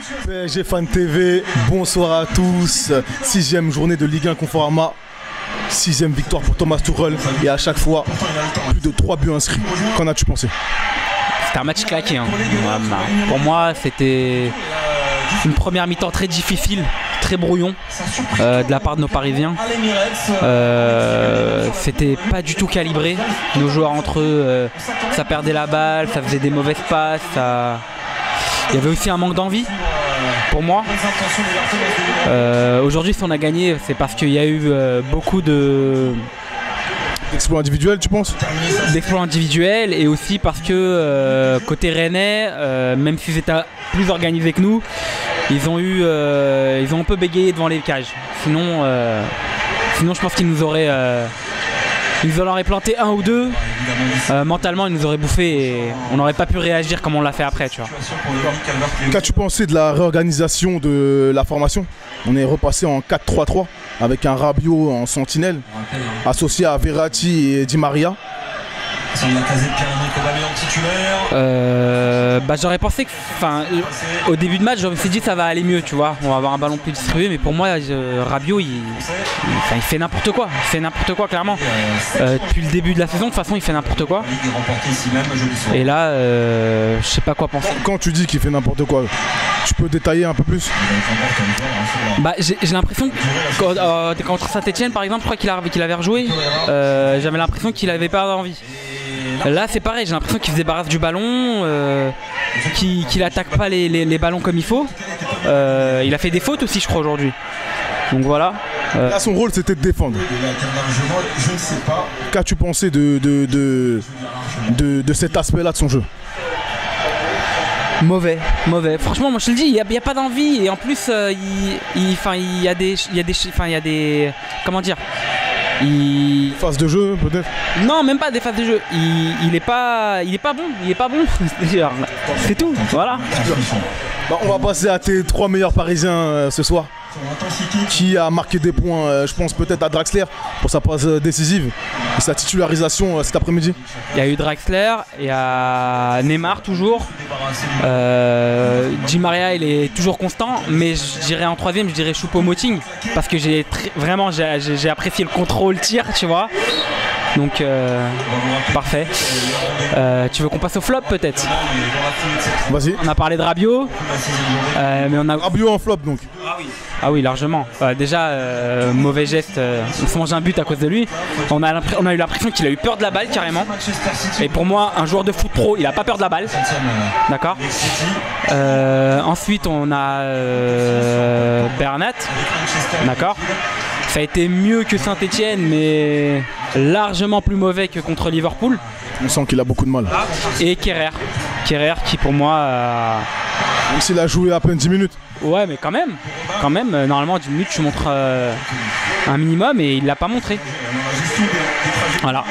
PSG Fan TV, bonsoir à tous. 6e journée de Ligue 1 Conforama. 6e victoire pour Thomas Tuchel et à chaque fois plus de 3 buts inscrits. Qu'en as-tu pensé? C'était un match claqué. Hein. Pour moi, c'était une première mi-temps très difficile, très brouillon de la part de nos Parisiens. C'était pas du tout calibré. Nos joueurs entre eux, ça perdait la balle, ça faisait des mauvaises passes. Il y avait aussi un manque d'envie pour moi. Aujourd'hui, si on a gagné, c'est parce qu'il y a eu beaucoup d'exploits individuels, tu penses? D'exploits individuels et aussi parce que côté rennais, même s'ils étaient plus organisés que nous, ils ont un peu bégayé devant les cages. Sinon je pense qu'ils nous auraient planté un ou deux. Mentalement, ils nous auraient bouffé et on n'aurait pas pu réagir comme on l'a fait après. Tu vois. Qu'as-tu pensé de la réorganisation de la formation? On est repassé en 4-3-3 avec un Rabiot en sentinelle associé à Verratti et Di Maria. J'aurais pensé que, au début de match, je me suis dit ça va aller mieux, tu vois. On va avoir un ballon plus distribué, mais pour moi, Rabiot, il fait n'importe quoi. Il fait n'importe quoi, clairement. Depuis le début de la saison, de toute façon, il fait n'importe quoi. Et là, je sais pas quoi penser. Quand tu dis qu'il fait n'importe quoi, tu peux détailler un peu plus? J'ai l'impression que contre Saint-Etienne, par exemple, je crois qu'il avait rejoué. J'avais l'impression qu'il avait pas envie. Là c'est pareil, j'ai l'impression qu'il se débarrasse du ballon, qu'il attaque pas les ballons comme il faut. Il a fait des fautes aussi je crois aujourd'hui. Donc voilà. Là son rôle c'était de défendre. Qu'as-tu pensé de cet aspect-là de son jeu? Mauvais. Franchement, moi je te le dis, il n'y a pas d'envie et en plus il y a des comment dire. Phase de jeu peut-être? Non, même pas des phases de jeu. Il est pas bon. C'est tout. Voilà. On va passer à tes 3 meilleurs Parisiens ce soir. Qui a marqué des points, je pense peut-être à Draxler pour sa passe décisive et sa titularisation cet après-midi? Il y a eu Draxler, il y a Neymar toujours. Di Maria il est toujours constant, mais je dirais en 3ème, je dirais Choupo-Moting parce que j'ai apprécié le contrôle tir, tu vois. Donc parfait. Tu veux qu'on passe au flop peut-être? Vas-y. On a parlé de Rabiot, mais on a Rabiot en flop donc. Ah oui, largement. Déjà, mauvais geste, on se mange un but à cause de lui. On a eu l'impression qu'il a eu peur de la balle carrément. Et pour moi, un joueur de foot pro, il a pas peur de la balle. D'accord. Ensuite, on a Bernat. D'accord. Ça a été mieux que Saint-Etienne, mais largement plus mauvais que contre Liverpool. On sent qu'il a beaucoup de mal. Et Kerrer qui pour moi... Même s'il a joué à peine 10 minutes. Ouais, mais quand même, normalement 10 minutes tu montres un minimum et il l'a pas montré. Voilà.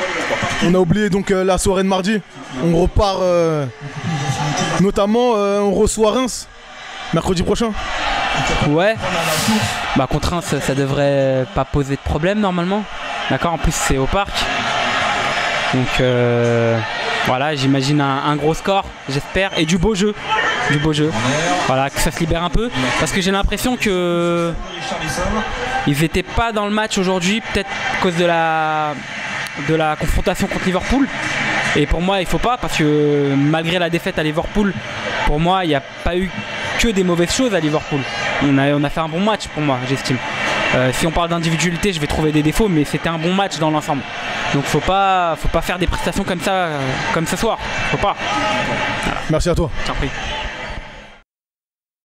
On a oublié donc la soirée de mardi. On repart notamment on reçoit Reims mercredi prochain. Ouais. Contre Reims ça devrait pas poser de problème normalement. D'accord, en plus c'est au parc. Donc voilà, j'imagine un gros score, j'espère, et du beau jeu. Voilà, que ça se libère un peu. Parce que j'ai l'impression que ils n'étaient pas dans le match aujourd'hui, peut-être à cause de la confrontation contre Liverpool. Et pour moi, il faut pas, parce que malgré la défaite à Liverpool, pour moi, il n'y a pas eu que des mauvaises choses à Liverpool. On a fait un bon match pour moi, j'estime. Si on parle d'individualité, je vais trouver des défauts, mais c'était un bon match dans l'ensemble. Donc faut pas faire des prestations comme ça, comme ce soir. Faut pas. Voilà. Merci à toi. T'en prie.